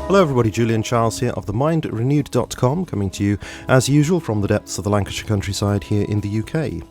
Hello everybody, Julian Charles here of themindrenewed.com, coming to you as usual from the depths of the Lancashire countryside here in the UK.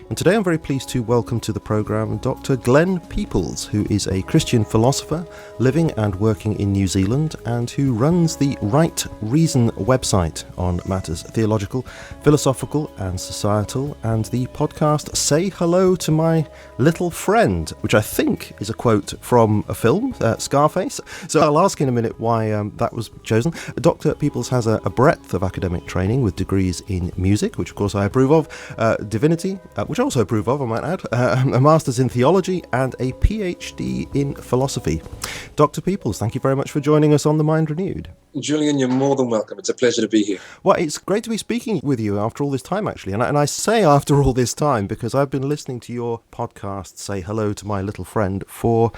And today I'm very pleased to welcome to the programme Dr. Glenn Peoples, who is a Christian philosopher living and working in New Zealand and who runs the Right Reason website on matters theological, philosophical and societal, and the podcast Say Hello to My Little Friend, which I think is a quote from a film, Scarface. So I'll ask in a minute why that was chosen. Dr. Peoples has a breadth of academic training with degrees in music, which of course I approve of, divinity, which I also approve of, I might add, a master's in theology and a PhD in philosophy. Dr. Peoples, thank you very much for joining us on The Mind Renewed. Julian, you're more than welcome. It's a pleasure to be here. Well, it's great to be speaking with you after all this time, actually. And I say after all this time because I've been listening to your podcast, Say Hello to My Little Friend, for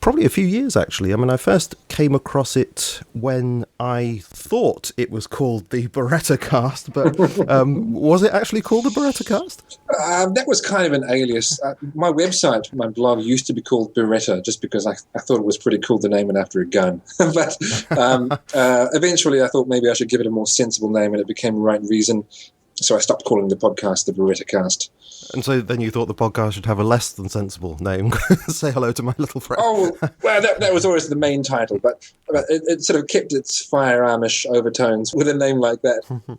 probably a few years, actually. I mean, I first came across it when I thought it was called the Beretta Cast, but was it actually called the Beretta Cast? That was kind of an alias. My website, my blog, used to be called Beretta, just because I thought it was pretty cool to name it after a gun. But eventually I thought maybe I should give it a more sensible name, and it became Right Reason. So I stopped calling the podcast the Beretta Cast. And so then you thought the podcast should have a less than sensible name. Say hello to my little friend. Oh, well, that was always the main title, but it sort of kept its firearmish overtones with a name like that.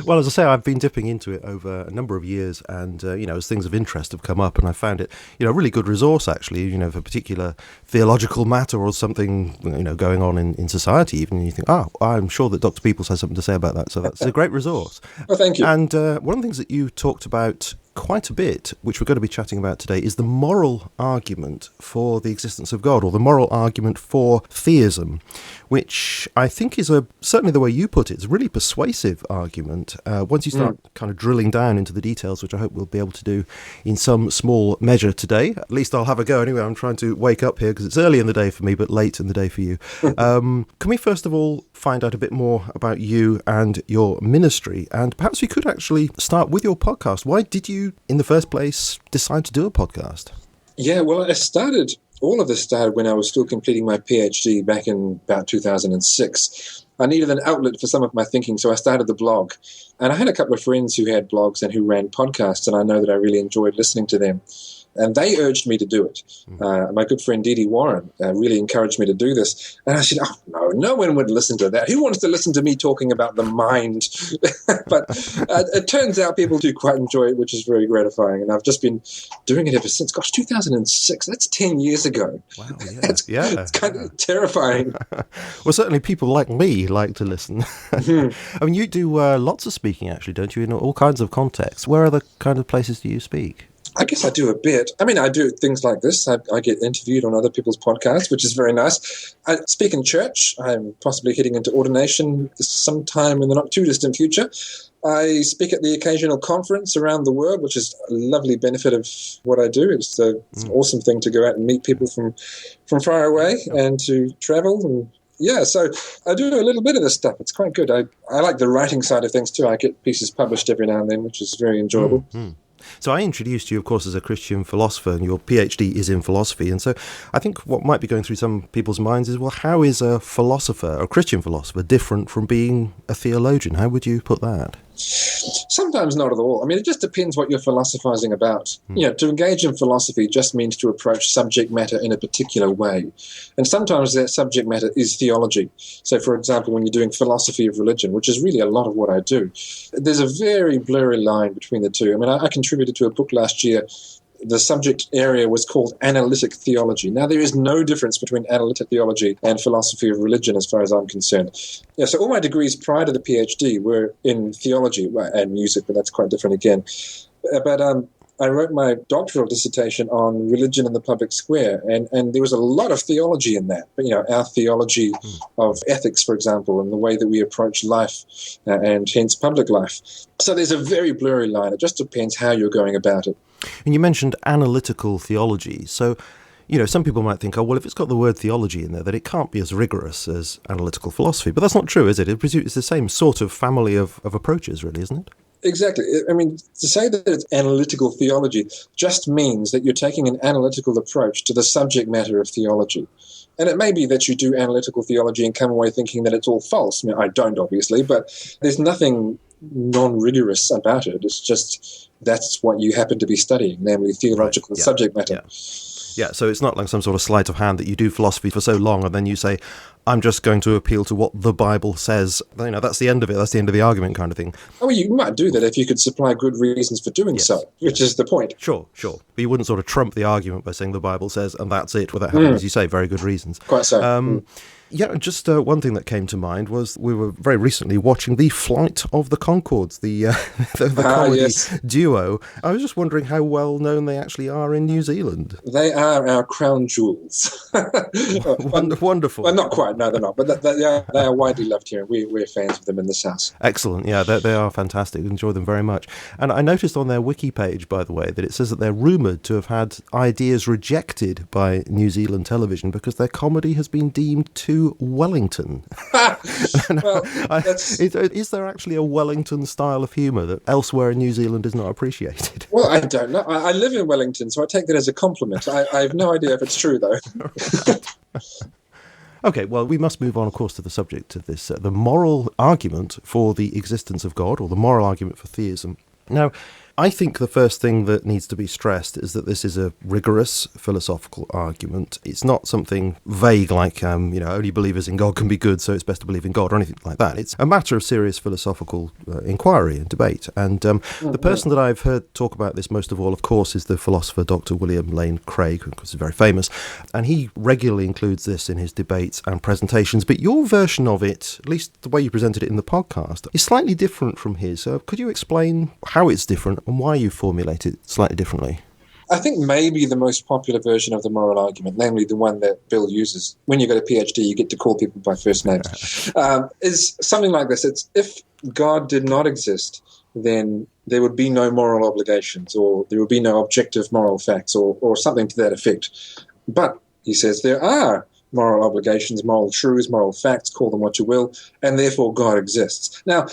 Well, as I say, I've been dipping into it over a number of years, and as things of interest have come up, and I found it, a really good resource actually, for a particular theological matter or something, going on in society. Even you think, I'm sure that Dr. Peoples has something to say about that, so that's a great resource. Well, thank you. And one of the things that you talked about quite a bit, which we're going to be chatting about today, is the moral argument for the existence of God, or the moral argument for theism, which I think is certainly the way you put it, is a really persuasive argument. Once you start kind of drilling down into the details, which I hope we'll be able to do in some small measure today. At least I'll have a go anyway. I'm trying to wake up here because it's early in the day for me, but late in the day for you. Can we first of all find out a bit more about you and your ministry? And perhaps we could actually start with your podcast. Why did you, in the first place, decide to do a podcast? Yeah, well, all of this started when I was still completing my PhD back in about 2006. I needed an outlet for some of my thinking, so I started the blog. And I had a couple of friends who had blogs and who ran podcasts, and I know that I really enjoyed listening to them. And they urged me to do it. My good friend Dee Warren really encouraged me to do this. And I said, no one would listen to that. Who wants to listen to me talking about the mind? But it turns out people do quite enjoy it, which is very gratifying. And I've just been doing it ever since. Gosh, 2006, that's 10 years ago. Wow, yeah. It's kind of terrifying. Well, certainly people like me like to listen. I mean, you do lots of speaking, actually, don't you, in all kinds of contexts. Where other kind of places do you speak? I guess I do a bit. I mean, I do things like this. I get interviewed on other people's podcasts, which is very nice. I speak in church. I'm possibly heading into ordination sometime in the not too distant future. I speak at the occasional conference around the world, which is a lovely benefit of what I do. It's an awesome thing to go out and meet people from far away and to travel. And yeah, so I do a little bit of this stuff. It's quite good. I like the writing side of things too. I get pieces published every now and then, which is very enjoyable. So I introduced you, of course, as a Christian philosopher, and your PhD is in philosophy. And so I think what might be going through some people's minds is, well, how is a philosopher, a Christian philosopher, different from being a theologian? How would you put that? Sometimes not at all. I mean, it just depends what you're philosophizing about. To engage in philosophy just means to approach subject matter in a particular way. And sometimes that subject matter is theology. So, for example, when you're doing philosophy of religion, which is really a lot of what I do, there's a very blurry line between the two. I mean, I contributed to a book last year. The subject area was called analytic theology. Now, there is no difference between analytic theology and philosophy of religion as far as I'm concerned. Yeah, so all my degrees prior to the PhD were in theology and music, but that's quite different again. But I wrote my doctoral dissertation on religion in the public square, and there was a lot of theology in that. But, our theology of ethics, for example, and the way that we approach life and hence public life. So there's a very blurry line. It just depends how you're going about it. And you mentioned analytical theology. So Some people might think, oh, well, if it's got the word theology in there, then it can't be as rigorous as analytical philosophy. But that's not true, is it? It's the same sort of family of approaches, really, isn't it? Exactly. I mean, to say that it's analytical theology just means that you're taking an analytical approach to the subject matter of theology. And it may be that you do analytical theology and come away thinking that it's all false. I mean, I don't, obviously, but there's nothing non-rigorous about it. It's just that's what you happen to be studying, namely theological subject matter. Yeah, so it's not like some sort of sleight of hand that you do philosophy for so long and then you say, I'm just going to appeal to what the Bible says. That's the end of it. That's the end of the argument kind of thing. Oh, well, you might do that if you could supply good reasons for doing so, which is the point. Sure. But you wouldn't sort of trump the argument by saying the Bible says, and that's it, without having, as you say, very good reasons. Quite so. Yeah, just one thing that came to mind was we were very recently watching The Flight of the Conchords, the comedy duo. I was just wondering how well known they actually are in New Zealand. They are our crown jewels. Wonderful. Well, not quite, no, they're not, but they are widely loved here, and we're fans of them in this house. Excellent, yeah, they are fantastic. We enjoy them very much. And I noticed on their wiki page, by the way, that it says that they're rumoured to have had ideas rejected by New Zealand television because their comedy has been deemed too Wellington. Is there actually a Wellington style of humour that elsewhere in New Zealand is not appreciated? Well, I don't know. I live in Wellington, so I take that as a compliment. I have no idea if it's true, though. Okay, well, we must move on, of course, to the subject of this, the moral argument for the existence of God, or the moral argument for theism. Now, I think the first thing that needs to be stressed is that this is a rigorous philosophical argument. It's not something vague like, only believers in God can be good, so it's best to believe in God, or anything like that. It's a matter of serious philosophical inquiry and debate. And the person that I've heard talk about this most of all, of course, is the philosopher Dr. William Lane Craig, who of course is very famous. And he regularly includes this in his debates and presentations. But your version of it, at least the way you presented it in the podcast, is slightly different from his. Could you explain how it's different and why you formulate it slightly differently? I think maybe the most popular version of the moral argument, namely the one that Bill uses, when you get a PhD, you get to call people by first names, is something like this. It's if God did not exist, then there would be no moral obligations, or there would be no objective moral facts, or something to that effect. But, he says, there are moral obligations, moral truths, moral facts, call them what you will, and therefore God exists. Now,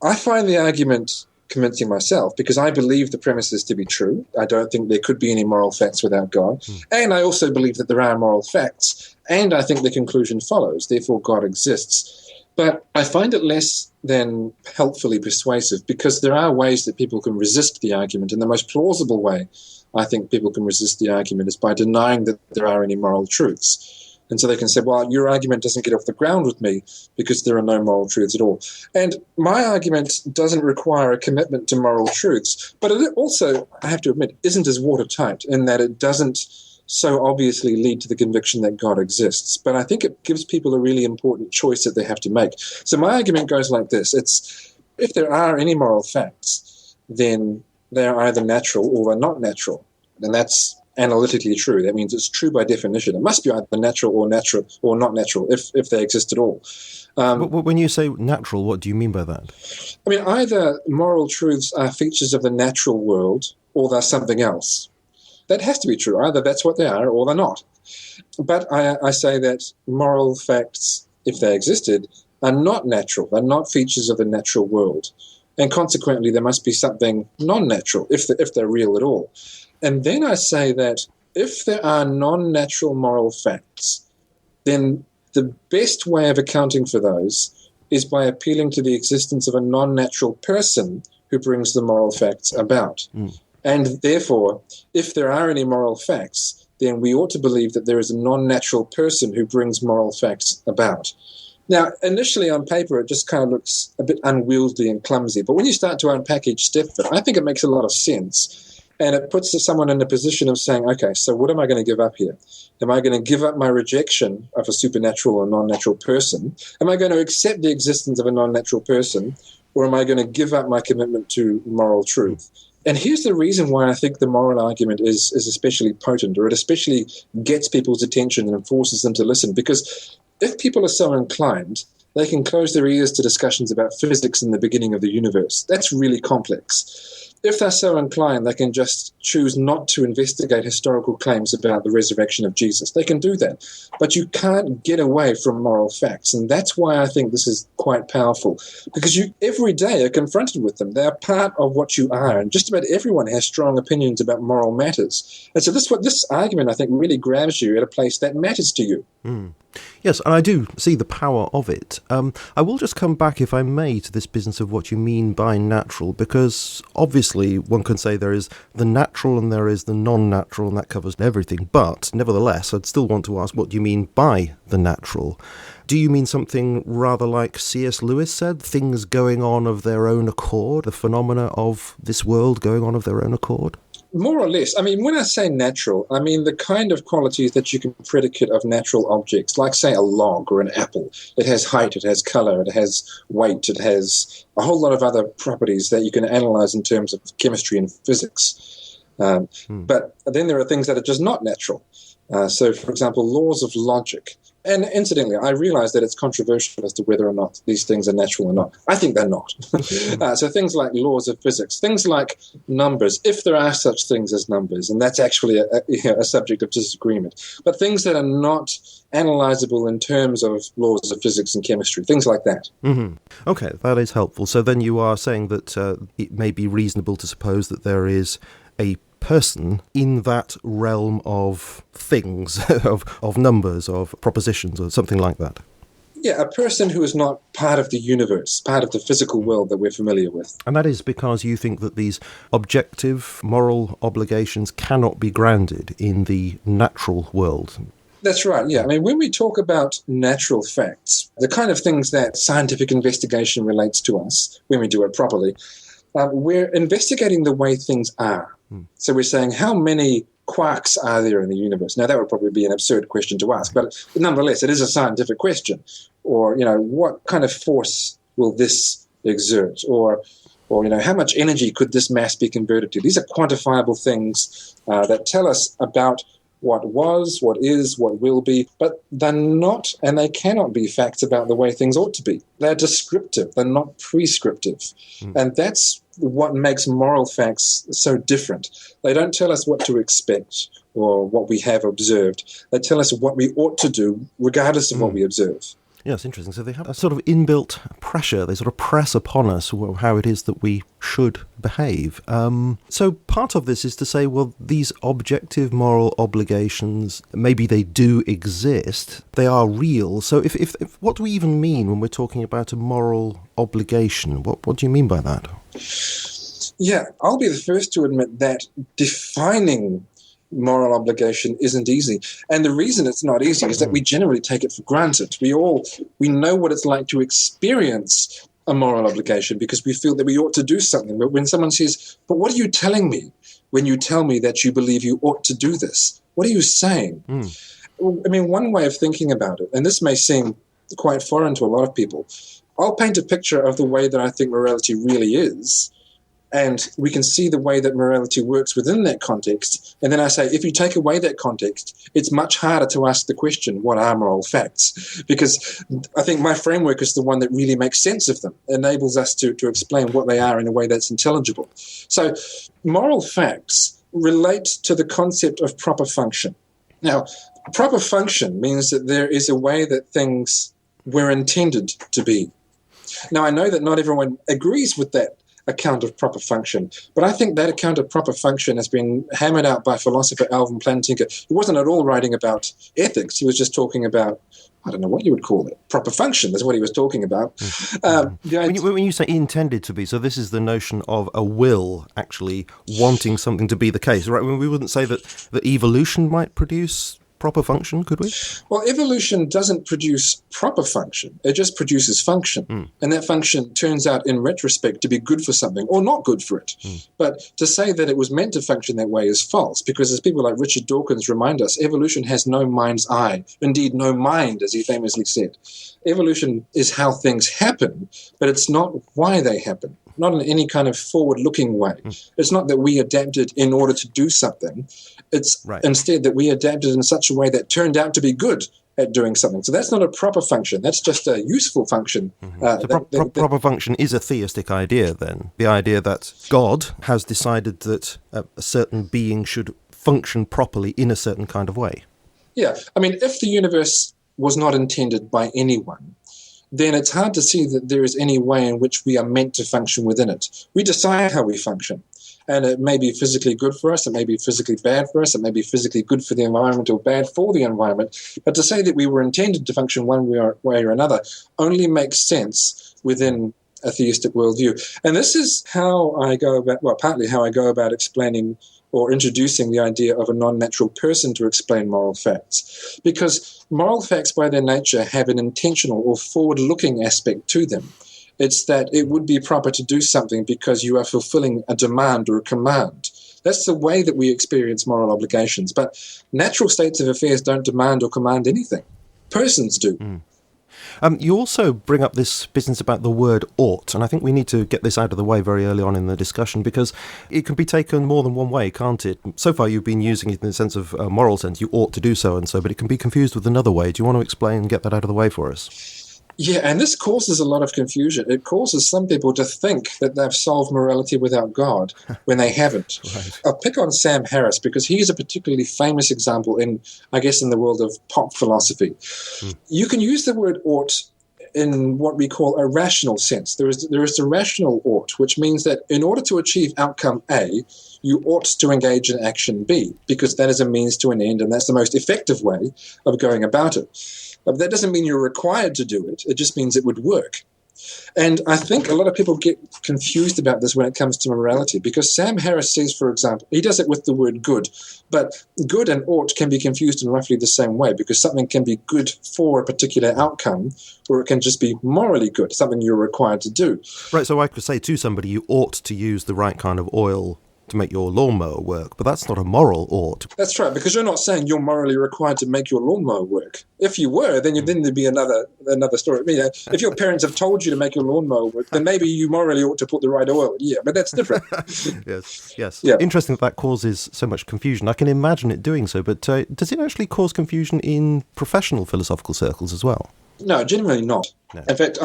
I find the argument convincing myself because I believe the premises to be true. I don't think there could be any moral facts without God. And I also believe that there are moral facts. And I think the conclusion follows. Therefore, God exists. But I find it less than helpfully persuasive because there are ways that people can resist the argument. And the most plausible way I think people can resist the argument is by denying that there are any moral truths. And so they can say, well, your argument doesn't get off the ground with me because there are no moral truths at all. And my argument doesn't require a commitment to moral truths, but it also, I have to admit, isn't as watertight in that it doesn't so obviously lead to the conviction that God exists. But I think it gives people a really important choice that they have to make. So my argument goes like this. It's if there are any moral facts, then they're either natural or they're not natural. And that's analytically true. That means it's true by definition. It must be either natural or not natural if they exist at all. But when you say natural, what do you mean by that? I mean, either moral truths are features of the natural world or they're something else. That has to be true. Either that's what they are or they're not. But I say that moral facts, if they existed, are not natural. They're not features of the natural world. And consequently, there must be something non-natural if they're real at all. And then I say that if there are non-natural moral facts, then the best way of accounting for those is by appealing to the existence of a non-natural person who brings the moral facts about. And therefore, if there are any moral facts, then we ought to believe that there is a non-natural person who brings moral facts about. Now, initially on paper, it just kind of looks a bit unwieldy and clumsy. But when you start to unpack each step of it, I think it makes a lot of sense. And it puts someone in a position of saying, okay, so what am I going to give up here? Am I going to give up my rejection of a supernatural or non-natural person? Am I going to accept the existence of a non-natural person? Or am I going to give up my commitment to moral truth? And here's the reason why I think the moral argument is especially potent, or it especially gets people's attention and forces them to listen. Because if people are so inclined, they can close their ears to discussions about physics and the beginning of the universe. That's really complex. if they're so inclined, they can just choose not to investigate historical claims about the resurrection of Jesus. They can do that. But you can't get away from moral facts. And that's why I think this is quite powerful, because you every day are confronted with them. They are part of what you are. And just about everyone has strong opinions about moral matters. And so this argument, I think, really grabs you at a place that matters to you. Yes, and I do see the power of it. I will just come back, if I may, to this business of what you mean by natural, because obviously one can say there is the natural and there is the non-natural, and that covers everything. But nevertheless, I'd still want to ask, what do you mean by the natural? Do you mean something rather like C.S. Lewis said, things going on of their own accord, the phenomena of this world going on of their own accord? More or less. I mean, when I say natural, I mean the kind of qualities that you can predicate of natural objects, like, say, a log or an apple. It has height, it has color, it has weight, it has a whole lot of other properties that you can analyze in terms of chemistry and physics. But then there are things that are just not natural. So, for example, laws of logic. And incidentally, I realize that it's controversial as to whether or not these things are natural or not. I think they're not. So things like laws of physics, things like numbers, if there are such things as numbers, and that's actually a subject of disagreement. But things that are not analyzable in terms of laws of physics and chemistry, things like that. Mm-hmm. Okay, that is helpful. So then you are saying that it may be reasonable to suppose that there is a person in that realm of things, of numbers, of propositions, or something like that. Yeah, a person who is not part of the universe, part of the physical world that we're familiar with. And that is because you think that these objective moral obligations cannot be grounded in the natural world. That's right, yeah. I mean, when we talk about natural facts, the kind of things that scientific investigation relates to us, when we do it properly, we're investigating the way things are. So we're saying, how many quarks are there in the universe? Now, that would probably be an absurd question to ask, but nonetheless, it is a scientific question. Or, what kind of force will this exert? Or how much energy could this mass be converted to? These are quantifiable things that tell us about what was, what is, what will be, but they're not and they cannot be facts about the way things ought to be. They're descriptive, they're not prescriptive. And that's what makes moral facts so different. They don't tell us what to expect or what we have observed. They tell us what we ought to do regardless of what we observe. Yes, interesting. So they have a sort of inbuilt pressure. They sort of press upon us how it is that we should behave. So part of this is to say, well, these objective moral obligations, maybe they do exist. They are real. So if what do we even mean when we're talking about a moral obligation? What do you mean by that? Yeah, I'll be the first to admit that defining moral obligation isn't easy. And the reason it's not easy is that we generally take it for granted. We know what it's like to experience a moral obligation because we feel that we ought to do something. But when someone says, but what are you telling me when you tell me that you believe you ought to do this? What are you saying? I mean, one way of thinking about it, and this may seem quite foreign to a lot of people, I'll paint a picture of the way that I think morality really is, and we can see the way that morality works within that context. And then I say, if you take away that context, it's much harder to ask the question, what are moral facts? Because I think my framework is the one that really makes sense of them, enables us to explain what they are in a way that's intelligible. So moral facts relate to the concept of proper function. Now, proper function means that there is a way that things were intended to be. Now, I know that not everyone agrees with that account of proper function, but I think that account of proper function has been hammered out by philosopher Alvin Plantinga. He wasn't at all writing about ethics. He was just talking about, I don't know what you would call it, proper function is what he was talking about. When you say intended to be, so this is the notion of a will actually wanting something to be the case, right? We wouldn't say that evolution might produce proper function, could we? Well, evolution doesn't produce proper function. It just produces function. And that function turns out in retrospect to be good for something or not good for it. But to say that it was meant to function that way is false, because as people like Richard Dawkins remind us, evolution has no mind's eye. Indeed, no mind, as he famously said. Evolution is how things happen, but it's not why they happen. Not in any kind of forward-looking way. It's not that we adapted in order to do something. It's instead that we adapted in such a way that turned out to be good at doing something. So that's not a proper function. That's just a useful function. So proper function is a theistic idea, then. The idea that God has decided that a certain being should function properly in a certain kind of way. Yeah. I mean, if the universe was not intended by anyone, then it's hard to see that there is any way in which we are meant to function within it. We decide how we function. And it may be physically good for us, it may be physically bad for us, it may be physically good for the environment or bad for the environment. But to say that we were intended to function one way or another only makes sense within a theistic worldview. And this is how I go about, well, partly how I go about explaining or introducing the idea of a non-natural person to explain moral facts. Because moral facts by their nature have an intentional or forward-looking aspect to them. It's that it would be proper to do something because you are fulfilling a demand or a command. That's the way that we experience moral obligations. But natural states of affairs don't demand or command anything. Persons do. You also bring up this business about the word ought, and I think we need to get this out of the way very early on in the discussion, because it can be taken more than one way, can't it? So far you've been using it in the sense of a moral sense, you ought to do so and so, but it can be confused with another way. Do you want to explain and get that out of the way for us? Yeah, and this causes a lot of confusion. It causes some people to think that they've solved morality without God when they haven't. Right. I'll pick on Sam Harris because he's a particularly famous example in the world of pop philosophy. You can use the word ought in what we call a rational sense. There is the rational ought, which means that in order to achieve outcome A, you ought to engage in action B, because that is a means to an end, and that's the most effective way of going about it. But that doesn't mean you're required to do it. It just means it would work. And I think a lot of people get confused about this when it comes to morality, because Sam Harris says, for example, he does it with the word good, but good and ought can be confused in roughly the same way, because something can be good for a particular outcome, or it can just be morally good, something you're required to do. Right, so I could say to somebody, you ought to use the right kind of oil to make your lawnmower work, but that's not a moral ought. That's right, because you're not saying you're morally required to make your lawnmower work. If you were, then there'd be another story. I mean, if your parents have told you to make your lawnmower work, then maybe you morally ought to put the right oil. Yeah, but that's different. Yes. Yeah. Interesting that causes so much confusion. I can imagine it doing so, but does it actually cause confusion in professional philosophical circles as well? No, genuinely not. No. In fact,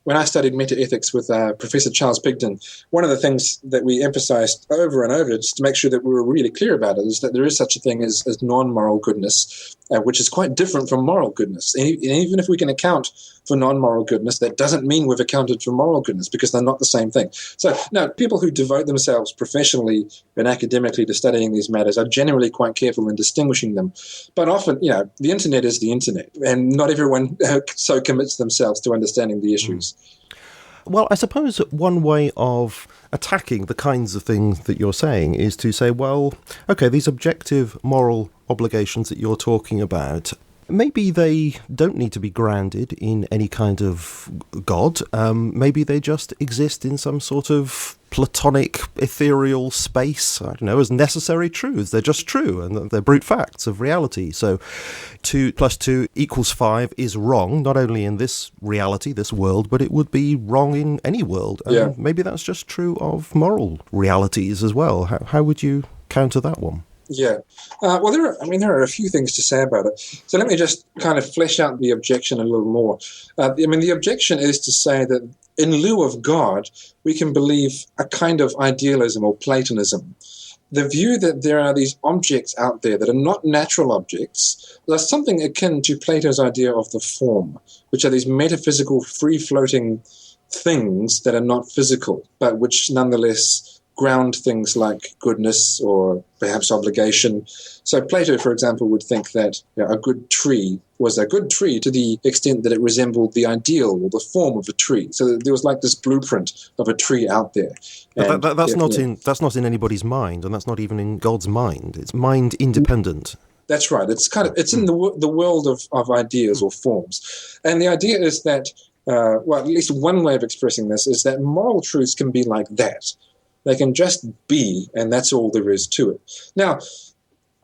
when I studied meta-ethics with Professor Charles Pigden, one of the things that we emphasized over and over, just to make sure that we were really clear about it, is that there is such a thing as non-moral goodness, which is quite different from moral goodness. And even if we can account for non-moral goodness, that doesn't mean we've accounted for moral goodness, because they're not the same thing. So, now, people who devote themselves professionally and academically to studying these matters are generally quite careful in distinguishing them. But often, the internet is the internet, and not everyone so commits themselves to understanding the issues. Well, I suppose one way of attacking the kinds of things that you're saying is to say, well, okay, these objective moral obligations that you're talking about, maybe they don't need to be grounded in any kind of God. Maybe they just exist in some sort of platonic, ethereal space, I don't know, as necessary truths. They're just true, and they're brute facts of reality. So 2 + 2 = 5 is wrong, not only in this reality, this world, but it would be wrong in any world. Maybe that's just true of moral realities as well. How would you counter that one? Yeah. Well, there are a few things to say about it. So let me just kind of flesh out the objection a little more. The objection is to say that in lieu of God, we can believe a kind of idealism or Platonism. The view that there are these objects out there that are not natural objects, there's something akin to Plato's idea of the form, which are these metaphysical, free-floating things that are not physical, but which nonetheless ground things like goodness or perhaps obligation. So Plato, for example, would think that a good tree was a good tree to the extent that it resembled the ideal or the form of a tree. So there was like this blueprint of a tree out there. But that's not in anybody's mind, and that's not even in God's mind. It's mind independent. That's right. It's in the world of ideas or forms. And the idea is that, at least one way of expressing this is that moral truths can be like that. They can just be, and that's all there is to it. Now,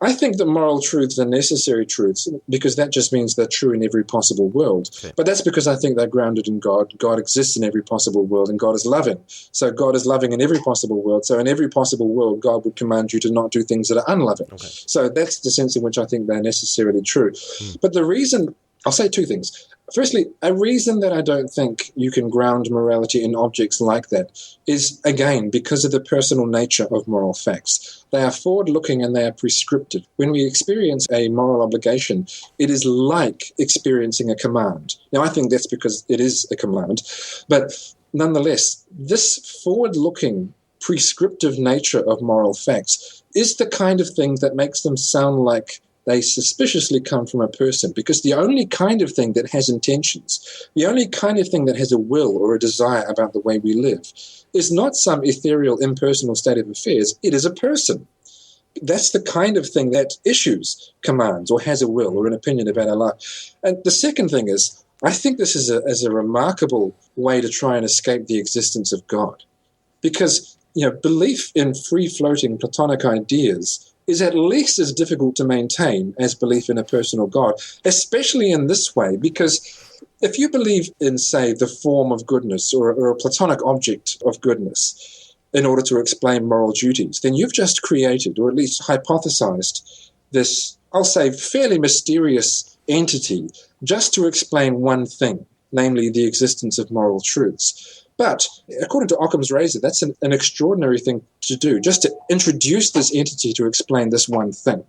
I think that moral truths are necessary truths because that just means they're true in every possible world. Okay. But that's because I think they're grounded in God. God exists in every possible world, and God is loving. So God is loving in every possible world. So in every possible world, God would command you to not do things that are unloving. Okay. So that's the sense in which I think they're necessarily true. But the reason, I'll say two things. Firstly, a reason that I don't think you can ground morality in objects like that is, again, because of the personal nature of moral facts. They are forward-looking and they are prescriptive. When we experience a moral obligation, it is like experiencing a command. Now, I think that's because it is a command. But nonetheless, this forward-looking, prescriptive nature of moral facts is the kind of thing that makes them sound like they suspiciously come from a person, because the only kind of thing that has intentions, the only kind of thing that has a will or a desire about the way we live, is not some ethereal, impersonal state of affairs. It is a person. That's the kind of thing that issues commands or has a will or an opinion about our life. And the second thing is, I think this is a remarkable way to try and escape the existence of God. Because, belief in free-floating Platonic ideas is at least as difficult to maintain as belief in a personal God, especially in this way, because if you believe in, say, the form of goodness or a Platonic object of goodness in order to explain moral duties, then you've just created, or at least hypothesized, this, I'll say, fairly mysterious entity just to explain one thing, namely the existence of moral truths. But according to Occam's razor, that's an extraordinary thing to do, just to introduce this entity to explain this one thing.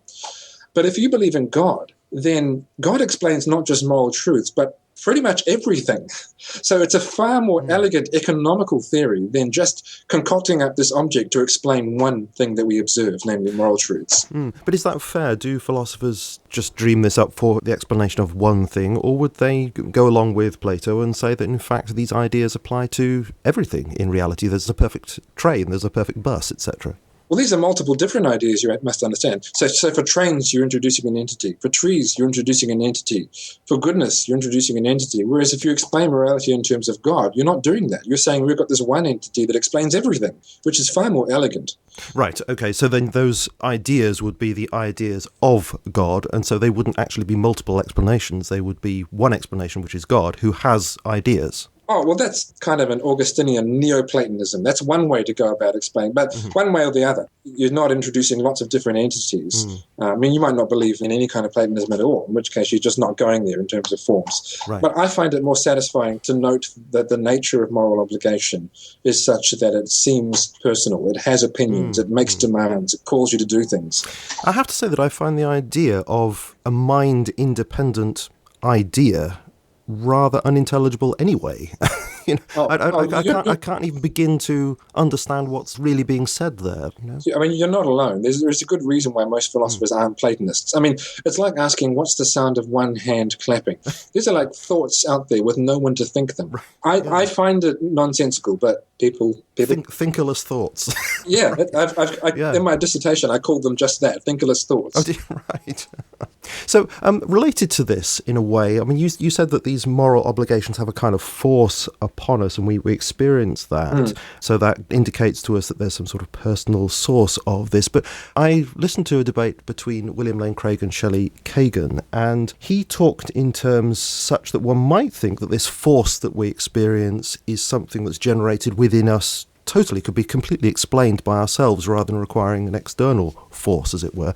But if you believe in God, then God explains not just moral truths, but pretty much everything. So it's a far more elegant economical theory than just concocting up this object to explain one thing that we observe, namely moral truths. But is that fair? Do philosophers just dream this up for the explanation of one thing, or would they go along with Plato and say that in fact these ideas apply to everything in reality? There's a perfect train, there's a perfect bus, etc. Well, these are multiple different ideas you must understand. So for trains, you're introducing an entity. For trees, you're introducing an entity. For goodness, you're introducing an entity. Whereas if you explain morality in terms of God, you're not doing that. You're saying we've got this one entity that explains everything, which is far more elegant. Right, okay, so then those ideas would be the ideas of God, and so they wouldn't actually be multiple explanations. They would be one explanation, which is God, who has ideas. Oh, well, that's kind of an Augustinian Neoplatonism. That's one way to go about explaining, but one way or the other. You're not introducing lots of different entities. You might not believe in any kind of Platonism at all, in which case you're just not going there in terms of forms. Right. But I find it more satisfying to note that the nature of moral obligation is such that it seems personal. It has opinions. It makes demands. It calls you to do things. I have to say that I find the idea of a mind-independent idea rather unintelligible anyway. I can't even begin to understand what's really being said there. I mean, you're not alone. There's a good reason why most philosophers aren't Platonists. I mean, it's like asking, what's the sound of one hand clapping? These are like thoughts out there with no one to think them. I find it nonsensical, but people thinkerless thoughts. Yeah, in my dissertation, I called them just that, thinkerless thoughts. Oh, right. So, related to this, in a way, I mean, you said that these moral obligations have a kind of force upon us, and we experience that. So that indicates to us that there's some sort of personal source of this. But I listened to a debate between William Lane Craig and Shelley Kagan, and he talked in terms such that one might think that this force that we experience is something that's generated within us totally, could be completely explained by ourselves rather than requiring an external force, as it were.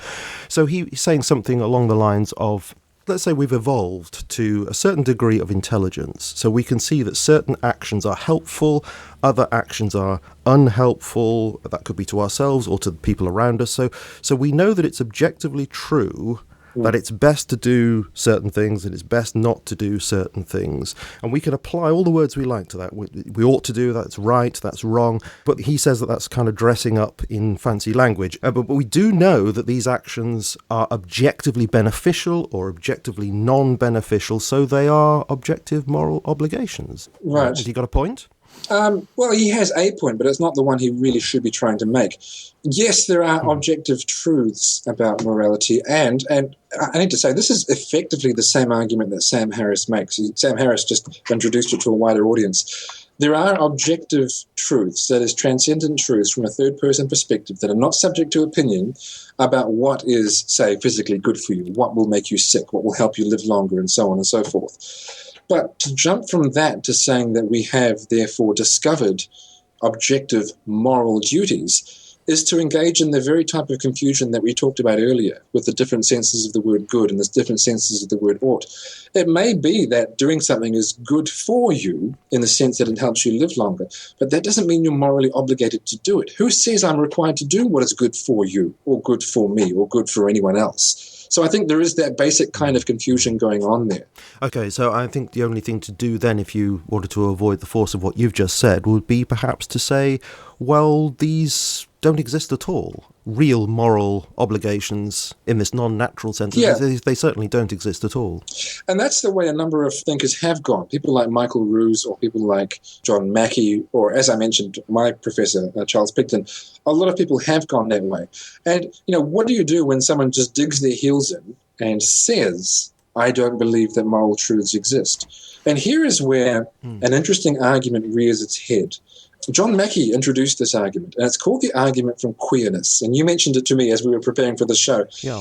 So he's saying something along the lines of, let's say we've evolved to a certain degree of intelligence, so we can see that certain actions are helpful, other actions are unhelpful. That could be to ourselves or to the people around us. So we know that it's objectively true that it's best to do certain things and it's best not to do certain things. And we can apply all the words we like to that. We ought to do, that's right, that's wrong. But he says that that's kind of dressing up in fancy language. But we do know that these actions are objectively beneficial or objectively non-beneficial, so they are objective moral obligations. Right. Have you got a point? Well, he has a point, but it's not the one he really should be trying to make. Yes, there are objective truths about morality, and I need to say, this is effectively the same argument that Sam Harris makes. Sam Harris just introduced it to a wider audience. there are objective truths, that is, transcendent truths from a third-person perspective that are not subject to opinion about what is, say, physically good for you, what will make you sick, what will help you live longer, and so on and so forth. But to jump from that to saying that we have, therefore, discovered objective moral duties is to engage in the very type of confusion that we talked about earlier with the different senses of the word good and the different senses of the word ought. It may be that doing something is good for you in the sense that it helps you live longer, but that doesn't mean you're morally obligated to do it. Who says I'm required to do what is good for you or good for me or good for anyone else? So I think there is that basic kind of confusion going on there. Okay, so I think the only thing to do then, if you wanted to avoid the force of what you've just said, would be perhaps to say, well, these don't exist at all. Real moral obligations in this non-natural sense, they certainly don't exist at all. And that's the way a number of thinkers have gone. People like Michael Ruse or people like John Mackey, or as I mentioned, my professor, Charles Picton, a lot of people have gone that way. And, what do you do when someone just digs their heels in and says, I don't believe that moral truths exist? And here is where an interesting argument rears its head. John Mackey introduced this argument, and it's called the argument from queerness. And you mentioned it to me as we were preparing for the show. Yeah.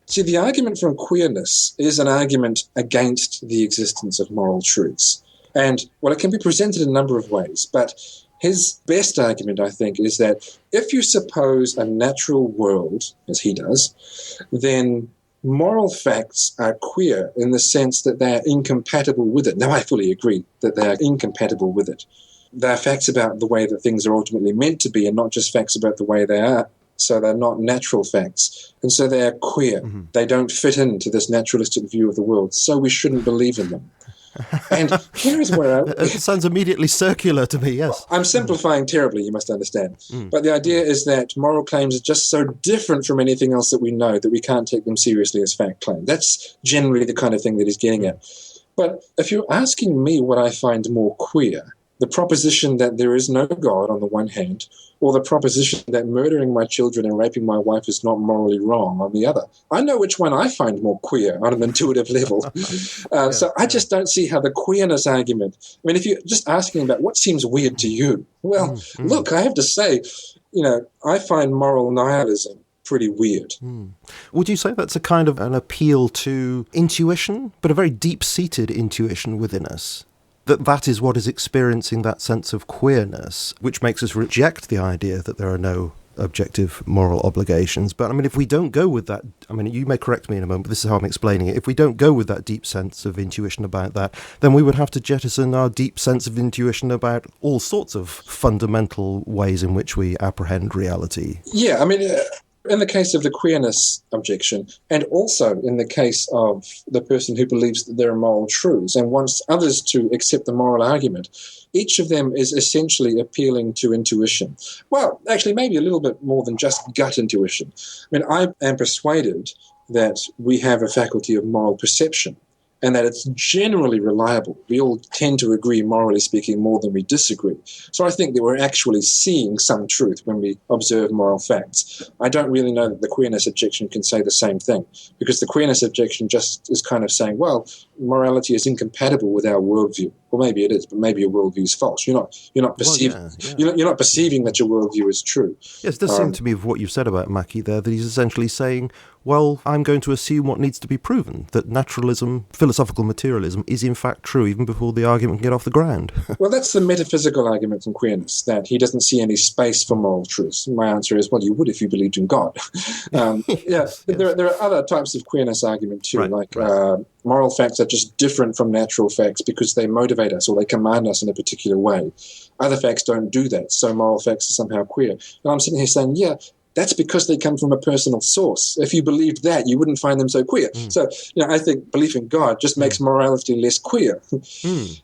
See, the argument from queerness is an argument against the existence of moral truths. And, well, it can be presented in a number of ways, but his best argument, I think, is that if you suppose a natural world, as he does, then moral facts are queer in the sense that they are incompatible with it. Now, I fully agree that they are incompatible with it. They're facts about the way that things are ultimately meant to be and not just facts about the way they are. So they're not natural facts. And so they are queer. Mm-hmm. They don't fit into this naturalistic view of the world. So we shouldn't believe in them. And here is where it sounds immediately circular to me, yes. I'm simplifying terribly, you must understand. But the idea is that moral claims are just so different from anything else that we know that we can't take them seriously as fact claims. That's generally the kind of thing that he's getting at. But if you're asking me what I find more queer, the proposition that there is no God on the one hand, or the proposition that murdering my children and raping my wife is not morally wrong on the other. I know which one I find more queer on an intuitive level. So I just don't see how the queerness argument, if you're just asking about what seems weird to you, well, look, I have to say, I find moral nihilism pretty weird. Would you say that's a kind of an appeal to intuition, but a very deep-seated intuition within us? That is what is experiencing that sense of queerness, which makes us reject the idea that there are no objective moral obligations. But, if we don't go with that, you may correct me in a moment, but this is how I'm explaining it. If we don't go with that deep sense of intuition about that, then we would have to jettison our deep sense of intuition about all sorts of fundamental ways in which we apprehend reality. Yeah, in the case of the queerness objection, and also in the case of the person who believes that there are moral truths and wants others to accept the moral argument, each of them is essentially appealing to intuition. Well, actually, maybe a little bit more than just gut intuition. I am persuaded that we have a faculty of moral perception, and that it's generally reliable. We all tend to agree, morally speaking, more than we disagree. So I think that we're actually seeing some truth when we observe moral facts. I don't really know that the queerness objection can say the same thing, because the queerness objection just is kind of saying, well, morality is incompatible with our worldview. Well, maybe it is, but maybe your worldview is false. You're not perceiving. You're not perceiving that your worldview is true. Yes, it does seem to me of what you've said about Mackey there that he's essentially saying, well, I'm going to assume what needs to be proven, that naturalism, philosophical materialism, is in fact true even before the argument can get off the ground. Well, that's the metaphysical argument from queerness, that he doesn't see any space for moral truths. My answer is, well, you would if you believed in God. Yes. There are other types of queerness argument too, moral facts are just different from natural facts because they motivate us or they command us in a particular way. Other facts don't do that, so moral facts are somehow queer. And I'm sitting here saying, that's because they come from a personal source. If you believed that, you wouldn't find them so queer. So, I think belief in God just makes morality less queer.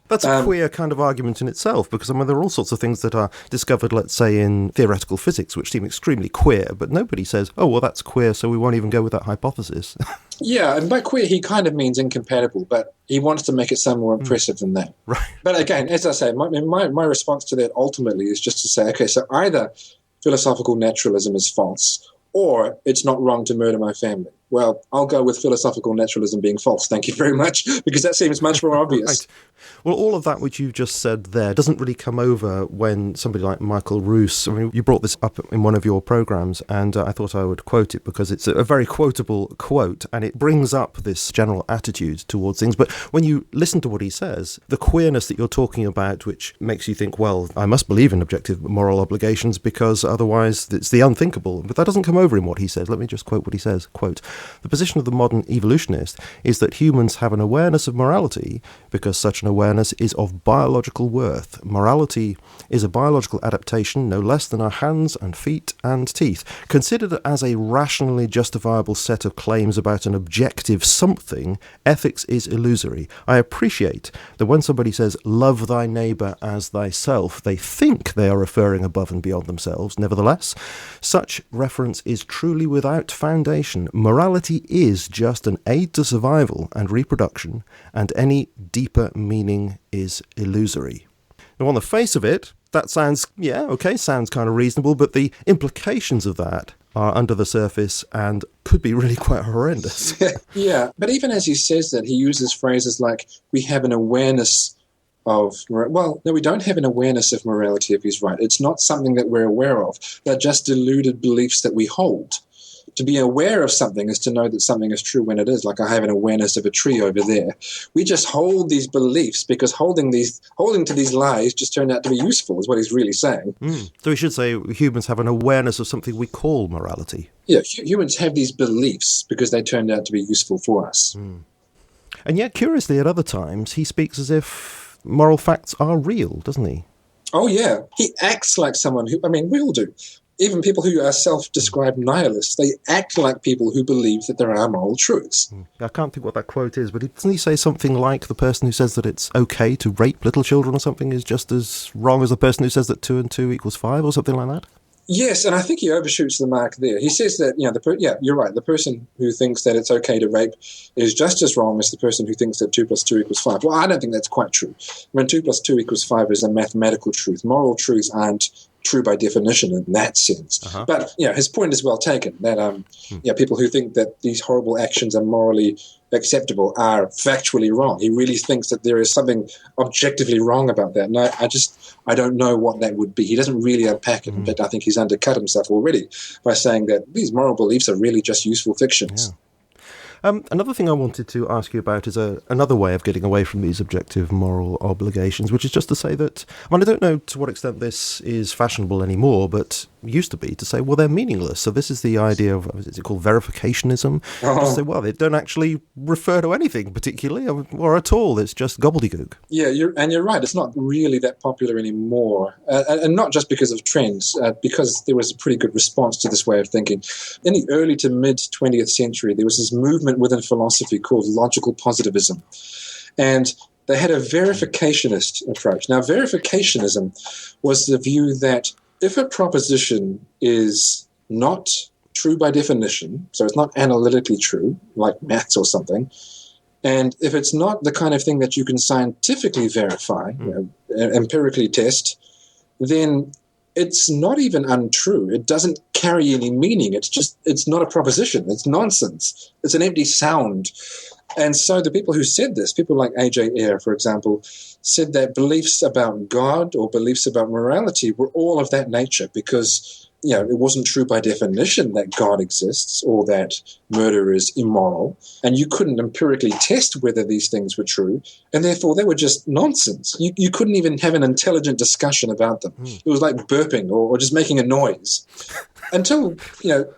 That's a queer kind of argument in itself, because there are all sorts of things that are discovered, let's say, in theoretical physics, which seem extremely queer, but nobody says, oh, well, that's queer, so we won't even go with that hypothesis. Yeah, and by queer, he kind of means incompatible, but he wants to make it sound more impressive than that. Right. But again, as I say, my response to that ultimately is just to say, okay, so either philosophical naturalism is false, or it's not wrong to murder my family. Well, I'll go with philosophical naturalism being false, thank you very much, because that seems much more obvious. Well, all of that which you've just said there doesn't really come over when somebody like Michael Roos, I mean, you brought this up in one of your programs, and I thought I would quote it because it's a very quotable quote, and it brings up this general attitude towards things. But when you listen to what he says, the queerness that you're talking about, which makes you think, well, I must believe in objective moral obligations because otherwise it's the unthinkable. But that doesn't come over in what he says. Let me just quote what he says. Quote, "The position of the modern evolutionist is that humans have an awareness of morality because such an awareness is of biological worth. Morality is a biological adaptation no less than our hands and feet and teeth. Considered as a rationally justifiable set of claims about an objective something, ethics is illusory. I appreciate that when somebody says, 'Love thy neighbour as thyself,' they think they are referring above and beyond themselves. Nevertheless, such reference is truly without foundation. Morality is just an aid to survival and reproduction, and any deeper meaning is illusory." Now, on the face of it, that sounds kind of reasonable, but the implications of that are under the surface and could be really quite horrendous. Yeah, but even as he says that, he uses phrases like, we have an awareness of, well, no, we don't have an awareness of morality, if he's right. It's not something that we're aware of. They're just deluded beliefs that we hold. To be aware of something is to know that something is true when it is. Like I have an awareness of a tree over there. We just hold these beliefs because holding to these lies just turned out to be useful, is what he's really saying. So we should say humans have an awareness of something we call morality. Yeah, humans have these beliefs because they turned out to be useful for us. And yet, curiously, at other times, he speaks as if moral facts are real, doesn't he? Oh, yeah. He acts like someone who, I mean, we all do. Even people who are self-described nihilists, they act like people who believe that there are moral truths. I can't think what that quote is, but doesn't he say something like the person who says that it's okay to rape little children or something is just as wrong as the person who says that 2 and 2 equals 5 or something like that? Yes, and I think he overshoots the mark there. He says that, you're right, the person who thinks that it's okay to rape is just as wrong as the person who thinks that 2 plus 2 equals 5. Well, I don't think that's quite true. When 2 plus 2 equals 5 is a mathematical truth. Moral truths aren't true by definition in that sense. But, his point is well taken, that people who think that these horrible actions are morally acceptable are factually wrong. He really thinks that there is something objectively wrong about that. And I don't know what that would be. He doesn't really unpack it. In fact, I think he's undercut himself already by saying that these moral beliefs are really just useful fictions. Yeah. Another thing I wanted to ask you about is another way of getting away from these objective moral obligations, which is just to say that, I don't know to what extent this is fashionable anymore, but used to be to say, well, they're meaningless. So this is the idea of, is it called verificationism? To say, well, they don't actually refer to anything particularly or at all. It's just gobbledygook. Yeah, you're right. It's not really that popular anymore. And not just because of trends, because there was a pretty good response to this way of thinking. In the early to mid-20th century, there was this movement within philosophy called logical positivism. And they had a verificationist approach. Now, verificationism was the view that if a proposition is not true by definition, so it's not analytically true, like maths or something, and if it's not the kind of thing that you can scientifically verify, empirically test, then it's not even untrue. It doesn't carry any meaning. It's not a proposition. It's nonsense. It's an empty sound. And so the people who said this, people like A.J. Ayer, for example, said that beliefs about God or beliefs about morality were all of that nature because, it wasn't true by definition that God exists or that murder is immoral. And you couldn't empirically test whether these things were true. And therefore, they were just nonsense. You couldn't even have an intelligent discussion about them. It was like burping or just making a noise. Until,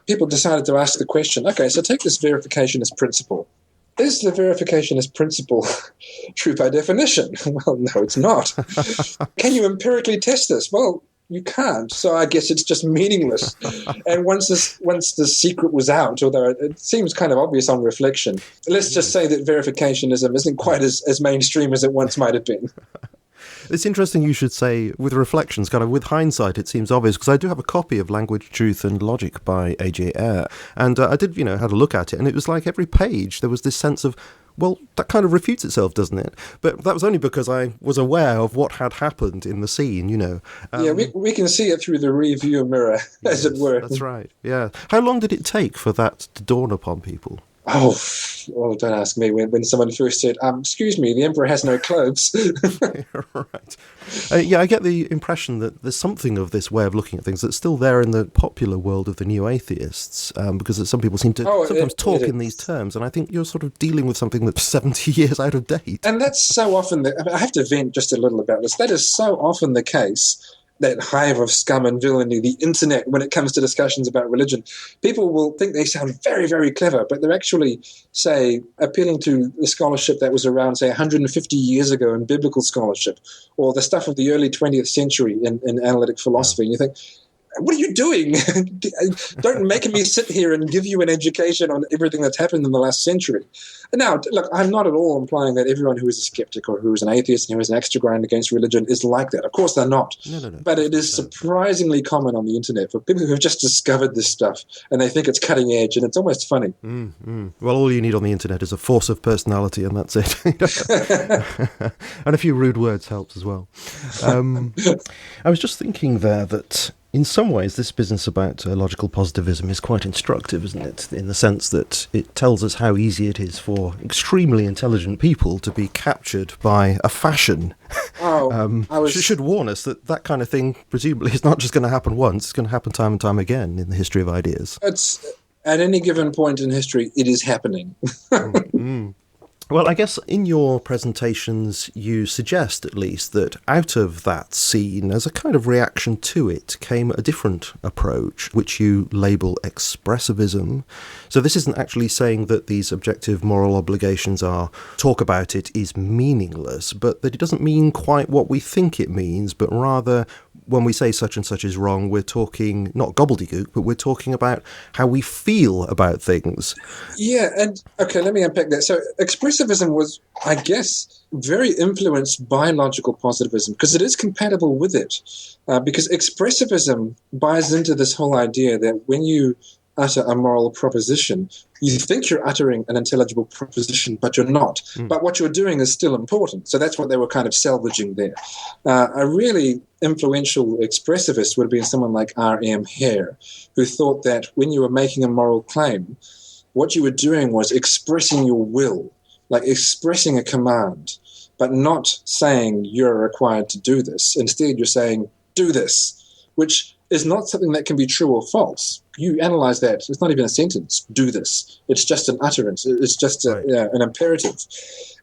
people decided to ask the question, okay, so take this verificationist principle. Is the verificationist principle true by definition? Well, no, it's not. Can you empirically test this? Well, you can't. So I guess it's just meaningless. And once the secret was out, although it seems kind of obvious on reflection, let's just say that verificationism isn't quite as mainstream as it once might have been. It's interesting you should say, with reflections, kind of with hindsight, it seems obvious, because I do have a copy of Language, Truth and Logic by A.J. Ayer, and I did, had a look at it, and it was like every page there was this sense of, well, that kind of refutes itself, doesn't it? But that was only because I was aware of what had happened in the scene, we can see it through the review mirror, as it were. That's right, yeah. How long did it take for that to dawn upon people? Oh, don't ask me. When someone first said, excuse me, the emperor has no clothes. Right. Yeah, I get the impression that there's something of this way of looking at things that's still there in the popular world of the new atheists, because some people seem to sometimes talk in these terms, and I think you're sort of dealing with something that's 70 years out of date. And that's so often, I have to vent just a little about this. That is so often the case, that hive of scum and villainy, the internet, when it comes to discussions about religion. People will think they sound very, very clever, but they're actually, say, appealing to the scholarship that was around, say, 150 years ago in biblical scholarship, or the stuff of the early 20th century in analytic philosophy. And you think, what are you doing? Don't make me sit here and give you an education on everything that's happened in the last century. Now, look, I'm not at all implying that everyone who is a skeptic or who is an atheist and who has an axe to grind against religion is like that. Of course they're not. No. But it is surprisingly common on the internet for people who have just discovered this stuff and they think it's cutting edge, and it's almost funny. Well, all you need on the internet is a force of personality, and that's it. And a few rude words helps as well. I was just thinking there that in some ways, this business about logical positivism is quite instructive, isn't it? In the sense that it tells us how easy it is for extremely intelligent people to be captured by a fashion. Should warn us that that kind of thing, presumably, is not just going to happen once. It's going to happen time and time again in the history of ideas. It's at any given point in history, it is happening. Well, I guess in your presentations, you suggest at least that out of that scene, as a kind of reaction to it, came a different approach, which you label expressivism. So this isn't actually saying that these objective moral obligations are talk about it is meaningless, but that it doesn't mean quite what we think it means, but rather when we say such and such is wrong, we're talking not gobbledygook, but we're talking about how we feel about things. Yeah, and okay, let me unpack that. So expressivism was, I guess, very influenced by logical positivism because it is compatible with it. Because expressivism buys into this whole idea that when you utter a moral proposition, you think you're uttering an intelligible proposition, but you're not. But what you're doing is still important. So that's what they were kind of salvaging there. A really influential expressivist would have been someone like R.M. Hare, who thought that when you were making a moral claim, what you were doing was expressing your will, like expressing a command, but not saying you're required to do this. Instead, you're saying, do this, which is not something that can be true or false. You analyze that. It's not even a sentence, do this. It's just an utterance. It's just an imperative.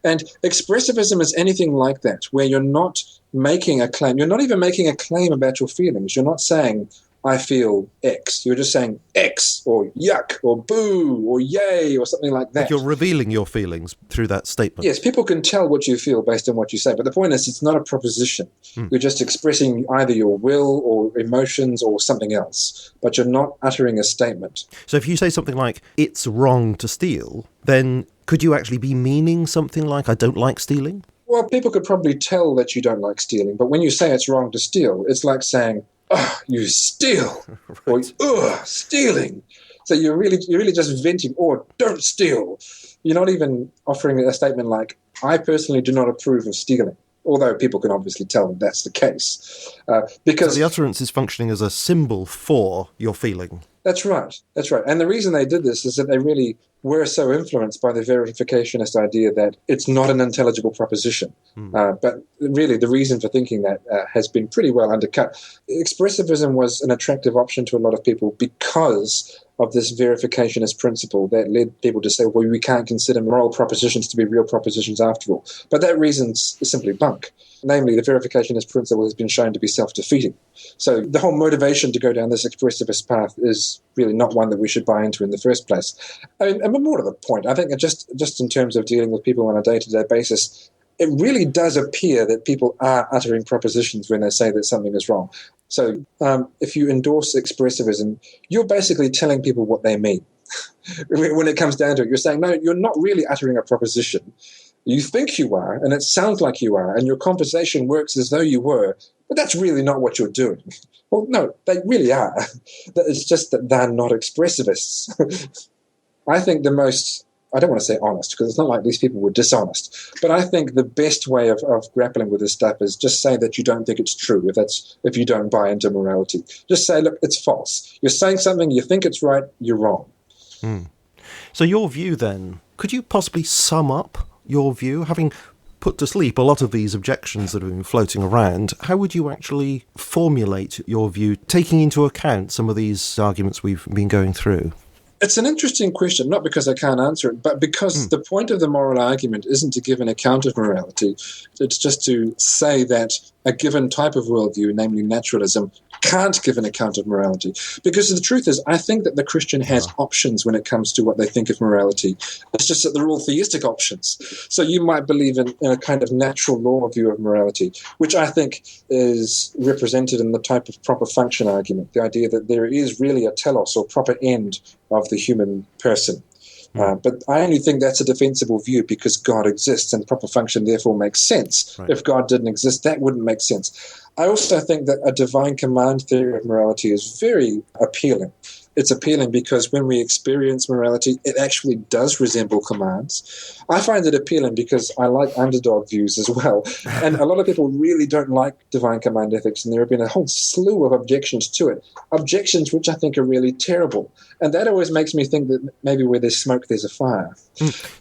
And expressivism is anything like that, where you're not making a claim. You're not even making a claim about your feelings. You're not saying, I feel X. You're just saying X or yuck or boo or yay or something like that. Like you're revealing your feelings through that statement. Yes, people can tell what you feel based on what you say. But the point is, it's not a proposition. You're just expressing either your will or emotions or something else. But you're not uttering a statement. So if you say something like, it's wrong to steal, then could you actually be meaning something like, I don't like stealing? Well, people could probably tell that you don't like stealing. But when you say it's wrong to steal, it's like saying, oh, you steal, right. Or stealing. So you're really just venting, or don't steal. You're not even offering a statement like, I personally do not approve of stealing, although people can obviously tell that that's the case. Because so the utterance is functioning as a symbol for your feeling. That's right. And the reason they did this is that they really were so influenced by the verificationist idea that it's not an intelligible proposition. But really, the reason for thinking that has been pretty well undercut. Expressivism was an attractive option to a lot of people because of this verificationist principle that led people to say, well, we can't consider moral propositions to be real propositions after all. But that reason's simply bunk. Namely, the verificationist principle has been shown to be self-defeating. So the whole motivation to go down this expressivist path is really not one that we should buy into in the first place. I mean, and more to the point, I think just in terms of dealing with people on a day-to-day basis, it really does appear that people are uttering propositions when they say that something is wrong. So if you endorse expressivism, you're basically telling people what they mean. When it comes down to it, you're saying, no, you're not really uttering a proposition. You think you are, and it sounds like you are, and your conversation works as though you were, but that's really not what you're doing. Well, no, they really are. It's just that they're not expressivists. I think the most, I don't want to say honest, because it's not like these people were dishonest, but I think the best way of grappling with this stuff is just say that you don't think it's true, if you don't buy into morality. Just say, look, it's false. You're saying something, you think it's right, you're wrong. So your view then, could you possibly sum up your view, having put to sleep a lot of these objections that have been floating around? How would you actually formulate your view, taking into account some of these arguments we've been going through? It's an interesting question, not because I can't answer it, but because the point of the moral argument isn't to give an account of morality. It's just to say that a given type of worldview, namely naturalism, can't give an account of morality. Because the truth is, I think that the Christian has options when it comes to what they think of morality. It's just that they're all theistic options. So you might believe in a kind of natural law view of morality, which I think is represented in the type of proper function argument, the idea that there is really a telos or proper end of the human person. But I only think that's a defensible view because God exists and proper function therefore makes sense. Right. If God didn't exist, that wouldn't make sense. I also think that a divine command theory of morality is very appealing. It's appealing because when we experience morality, it actually does resemble commands. I find it appealing because I like underdog views as well. And a lot of people really don't like divine command ethics, and there have been a whole slew of objections to it. Objections which I think are really terrible. And that always makes me think that maybe where there's smoke, there's a fire.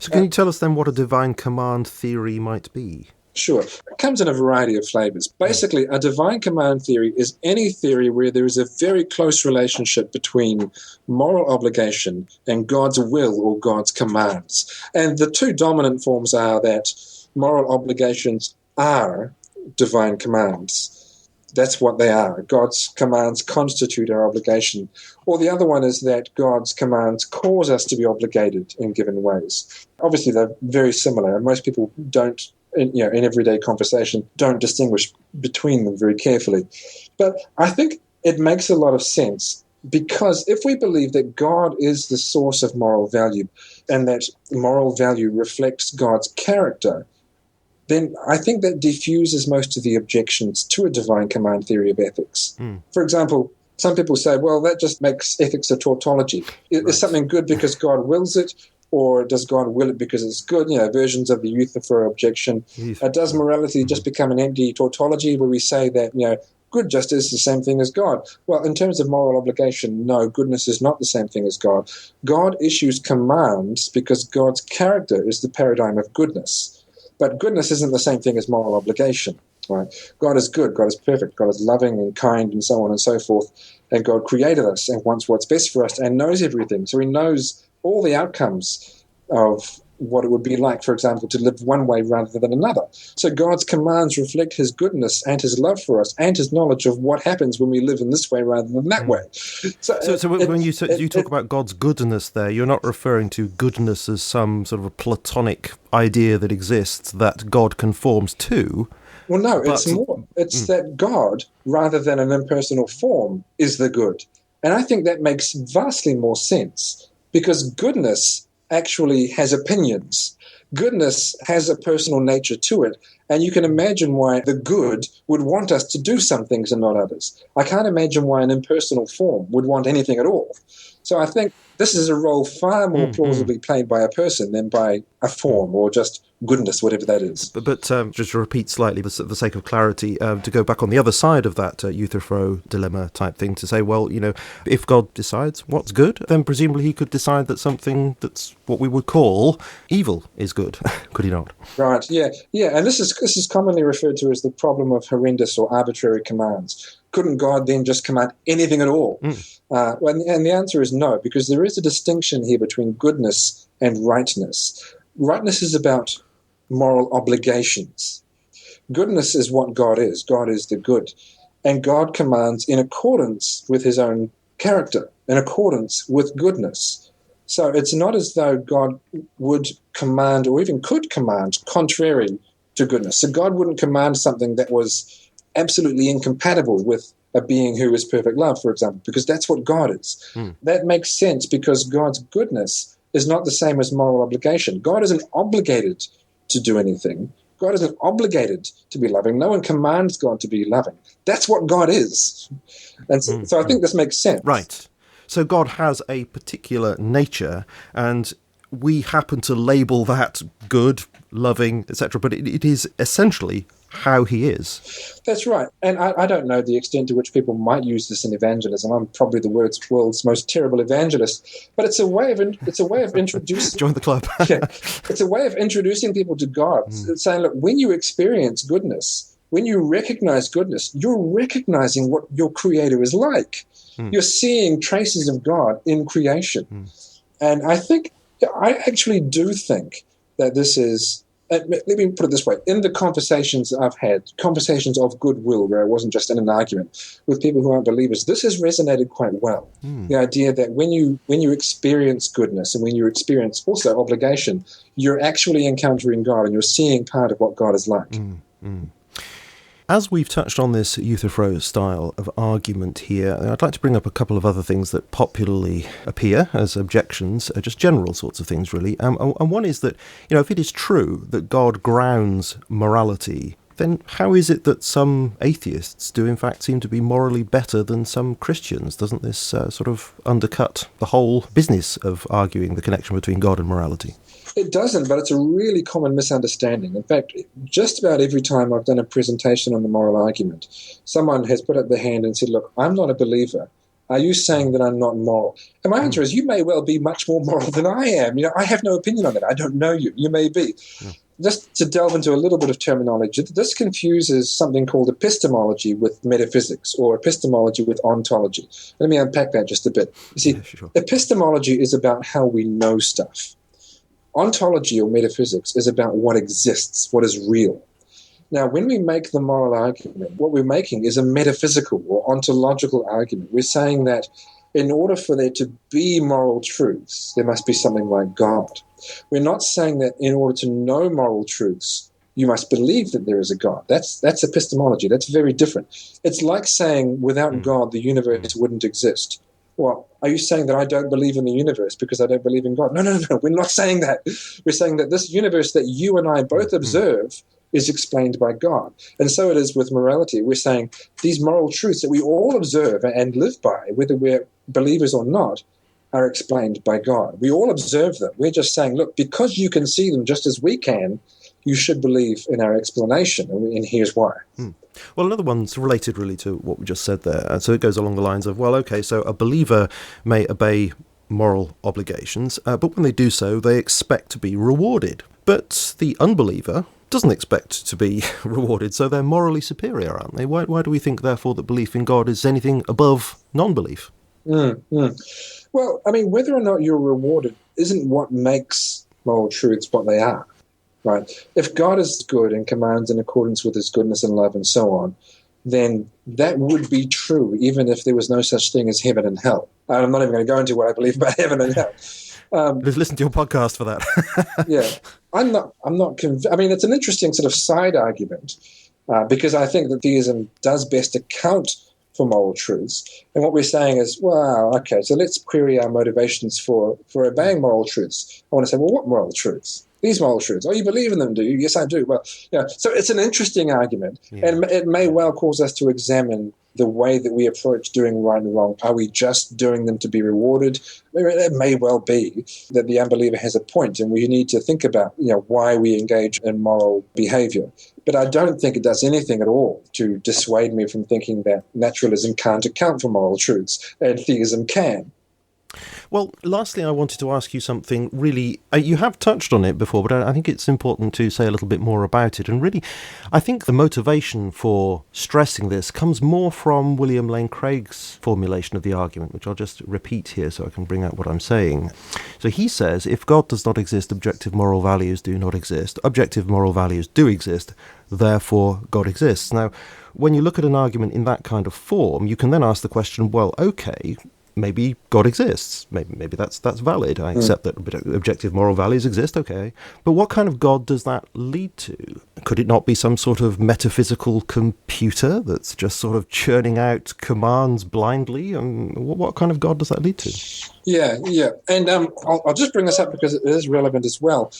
So can you tell us then what a divine command theory might be? Sure. It comes in a variety of flavors. Basically, a divine command theory is any theory where there is a very close relationship between moral obligation and God's will or God's commands. And the two dominant forms are that moral obligations are divine commands. That's what they are. God's commands constitute our obligation. Or the other one is that God's commands cause us to be obligated in given ways. Obviously, they're very similar, and most people don't, in everyday conversation, don't distinguish between them very carefully. But I think it makes a lot of sense because if we believe that God is the source of moral value and that moral value reflects God's character, then I think that diffuses most of the objections to a divine command theory of ethics. For example, some people say, well, that just makes ethics a tautology. Is something good because God wills it? Or does God will it because it's good? Versions of the Euthyphro objection. Does morality just become an empty tautology where we say that, good just is the same thing as God? Well, in terms of moral obligation, no, goodness is not the same thing as God. God issues commands because God's character is the paradigm of goodness. But goodness isn't the same thing as moral obligation. Right? God is good, God is perfect, God is loving and kind and so on and so forth. And God created us and wants what's best for us and knows everything. So he knows all the outcomes of what it would be like, for example, to live one way rather than another. So God's commands reflect his goodness and his love for us and his knowledge of what happens when we live in this way rather than that way. So when you talk about God's goodness there, you're not referring to goodness as some sort of a platonic idea that exists that God conforms to. Well, no, it's that God, rather than an impersonal form, is the good. And I think that makes vastly more sense because goodness actually has opinions. Goodness has a personal nature to it, and you can imagine why the good would want us to do some things and not others. I can't imagine why an impersonal form would want anything at all. So I think this is a role far more plausibly played by a person than by a form or just goodness, whatever that is. But just to repeat slightly, for the sake of clarity, to go back on the other side of that Euthyphro dilemma type thing, to say, well, if God decides what's good, then presumably he could decide that something that's what we would call evil is good, could he not? Right, yeah. And this is commonly referred to as the problem of horrendous or arbitrary commands. Couldn't God then just command anything at all? And the answer is no, because there is a distinction here between goodness and rightness. Rightness is about moral obligations. Goodness is what God is. God is the good. And God commands in accordance with his own character, in accordance with goodness. So it's not as though God would command or even could command contrary to goodness. So God wouldn't command something that was absolutely incompatible with a being who is perfect love, for example, because that's what God is. That makes sense because God's goodness is not the same as moral obligation. God isn't obligated to do anything. God isn't obligated to be loving. No one commands God to be loving. That's what God is. And so I think this makes sense. Right. So God has a particular nature, and we happen to label that good, loving, etc., but it is essentially how he is. That's right. And I don't know the extent to which people might use this in evangelism. I'm probably the world's most terrible evangelist. But it's a way of introducing... Join the club. Yeah, it's a way of introducing people to God. It's saying, look, when you experience goodness, when you recognize goodness, you're recognizing what your Creator is like. You're seeing traces of God in creation. And I actually do think that this is... Let me put it this way. In the conversations I've had, conversations of goodwill, where I wasn't just in an argument with people who aren't believers, this has resonated quite well. The idea that when you experience goodness and when you experience also obligation, you're actually encountering God and you're seeing part of what God is like. As we've touched on this Euthyphro style of argument here, I'd like to bring up a couple of other things that popularly appear as objections, just general sorts of things, really. And one is that, if it is true that God grounds morality, then how is it that some atheists do in fact seem to be morally better than some Christians? Doesn't this sort of undercut the whole business of arguing the connection between God and morality? It doesn't, but it's a really common misunderstanding. In fact, just about every time I've done a presentation on the moral argument, someone has put up their hand and said, look, I'm not a believer. Are you saying that I'm not moral? And my answer is, you may well be much more moral than I am. I have no opinion on that. I don't know you. You may be. Just to delve into a little bit of terminology, this confuses something called epistemology with metaphysics, or epistemology with ontology. Let me unpack that just a bit. You see, epistemology is about how we know stuff. Ontology or metaphysics is about what exists, what is real. Now, when we make the moral argument, what we're making is a metaphysical or ontological argument. We're saying that in order for there to be moral truths, there must be something like God. We're not saying that in order to know moral truths, you must believe that there is a God. That's epistemology. That's very different. It's like saying without God, the universe wouldn't exist. Well, are you saying that I don't believe in the universe because I don't believe in God? No. We're not saying that. We're saying that this universe that you and I both observe is explained by God. And so it is with morality. We're saying these moral truths that we all observe and live by, whether we're believers or not, are explained by God. We all observe them. We're just saying, look, because you can see them just as we can, you should believe in our explanation, and here's why. Well, another one's related really to what we just said there. And so it goes along the lines of, well, okay, so a believer may obey moral obligations, but when they do so, they expect to be rewarded. But the unbeliever doesn't expect to be rewarded, so they're morally superior, aren't they? Why do we think, therefore, that belief in God is anything above non-belief? Well, I mean, whether or not you're rewarded isn't what makes moral truths what they are. Right? If God is good and commands in accordance with his goodness and love and so on, then that would be true even if there was no such thing as heaven and hell. I'm not even going to go into what I believe about heaven and hell. Just listen to your podcast for that. Yeah. I'm not convinced. I mean, it's an interesting sort of side argument because I think that theism does best account for moral truths. And what we're saying is, well, okay, so let's query our motivations for obeying moral truths. I want to say, well, what moral truths? These moral truths. Oh, you believe in them, do you? Yes, I do. Well, so it's an interesting argument, and it may well cause us to examine the way that we approach doing right and wrong. Are we just doing them to be rewarded? It may well be that the unbeliever has a point, and we need to think about, why we engage in moral behavior. But I don't think it does anything at all to dissuade me from thinking that naturalism can't account for moral truths, and theism can. Well, lastly, I wanted to ask you something really, you have touched on it before, but I think it's important to say a little bit more about it. And really, I think the motivation for stressing this comes more from William Lane Craig's formulation of the argument, which I'll just repeat here so I can bring out what I'm saying. So he says, if God does not exist, objective moral values do not exist. Objective moral values do exist, therefore God exists. Now, when you look at an argument in that kind of form, you can then ask the question, well, okay, maybe God exists. Maybe that's valid. I accept that objective moral values exist, okay. But what kind of God does that lead to? Could it not be some sort of metaphysical computer that's just sort of churning out commands blindly? What kind of God does that lead to? Yeah. And I'll just bring this up because it is relevant as well.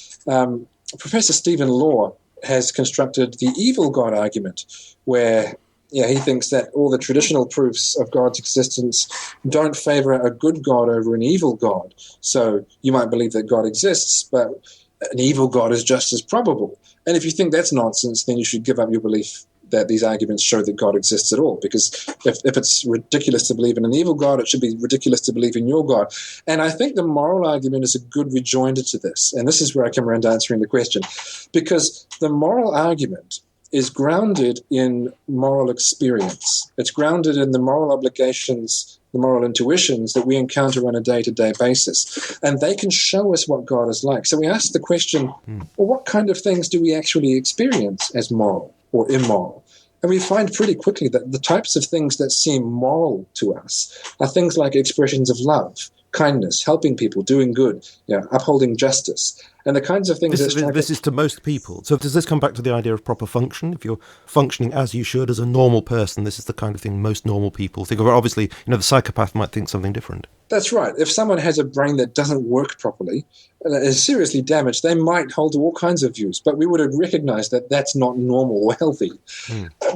Professor Stephen Law has constructed the evil God argument, where he thinks that all the traditional proofs of God's existence don't favor a good God over an evil God. So you might believe that God exists, but an evil God is just as probable. And if you think that's nonsense, then you should give up your belief that these arguments show that God exists at all. Because if it's ridiculous to believe in an evil God, it should be ridiculous to believe in your God. And I think the moral argument is a good rejoinder to this. And this is where I come around to answering the question. Because the moral argument is grounded in moral experience. It's grounded in the moral obligations, the moral intuitions that we encounter on a day-to-day basis. And they can show us what God is like. So we ask the question, well, what kind of things do we actually experience as moral or immoral? And we find pretty quickly that the types of things that seem moral to us are things like expressions of love, kindness, helping people, doing good, upholding justice. And the kinds of things this is to most people. So does this come back to the idea of proper function? If you're functioning as you should as a normal person, this is the kind of thing most normal people think of. Obviously, the psychopath might think something different. That's right. If someone has a brain that doesn't work properly, is seriously damaged, they might hold to all kinds of views, but we would have recognized that that's not normal or healthy.